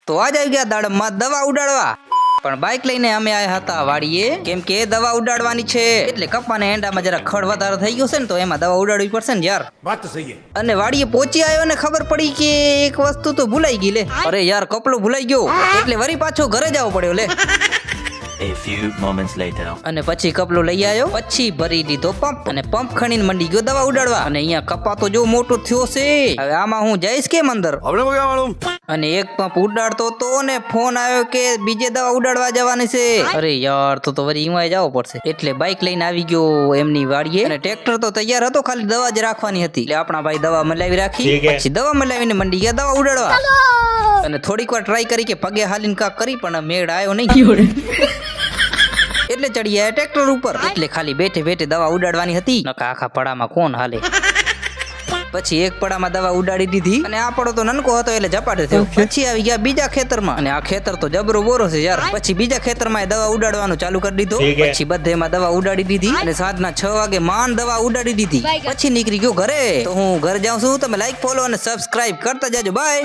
તો આજ આવી ગયા દાડમમાં દવા ઉડાડવા, પણ બાઇક લઈને અમે આયા હતા વાડીએ, કેમ કે દવા ઉડાડવાની છે. એટલે કપ્પાને એંડામાં જરા ખડ વધારે થઈ ગયો છે ને, તો એમાં દવા ઉડાડવી પડશે ને યાર. વાત તો સહી. અને વાડીએ પહોંચી આવ્યો ને ખબર પડી કે એક વસ્તુ તો ભૂલાઈ ગઈ લે. અરે યાર કપડું ભૂલાઈ ગયો, એટલે વરી પાછો ઘરે જવો પડ્યો લે. A few moments later. અને પછી કપલો લઈ આવ્યો, પછી ભરી દીધો પંપ, અને પંપ ખણીને મંડી ગયો દવા ઉડાડવા. અને અહીંયા કપા તો જો મોટો થયો છે, હવે આમાં હું જઈશ કેમ અંદર? અને એક પંપ ઉડાડતો તો ને ફોન આવ્યો કે બીજે દવા ઉડાડવા જવાની છે. અરે યાર તો વરી ઈમાં જવું પડશે. એટલે બાઇક લઈને આવી ગયો એમની વાડીએ, અને ટ્રેક્ટર તો તૈયાર હતો, ખાલી દવા જ રાખવાની હતી. એટલે આપણા ભાઈ દવા મલાવી રાખી, પછી દવા મલાવીને મંડી ગયા દવા ઉડાડવા. અને થોડીક વાર ટ્રાય કરી કે પગે હાલીને કાક કરી, પણ મેળ આવ્યો નહીં. એટલે ચડી ગયા ટ્રેક્ટર ઉપર. એટલે ખાલી બેઠે બેઠે દવા ઉડાડવાની હતી, નકા આખા પડામાં કોણ હાલે. પછી એક પડામાં દવા ઉડાડી દીધી, અને આ પડો તો નનકો હતો એટલે ઝપાટે થયો. પછી આવી ગયા બીજા ખેતરમાં, અને આ ખેતર તો જબરો બોરો છે યાર. પછી બીજા ખેતરમાં દવા ઉડાડવાનું ચાલુ કરી દીધો. પછી બધેમાં દવા ઉડાડી દીધી, અને સાંજના 6 વાગે માંડ દવા ઉડાડી દીધી. પછી નીકળી ગયો ઘરે. તો હું ઘરે જાઉં છું, તમે લાઈક ફોલો અને સબસ્ક્રાઇબ કરતા જાજો. બાય.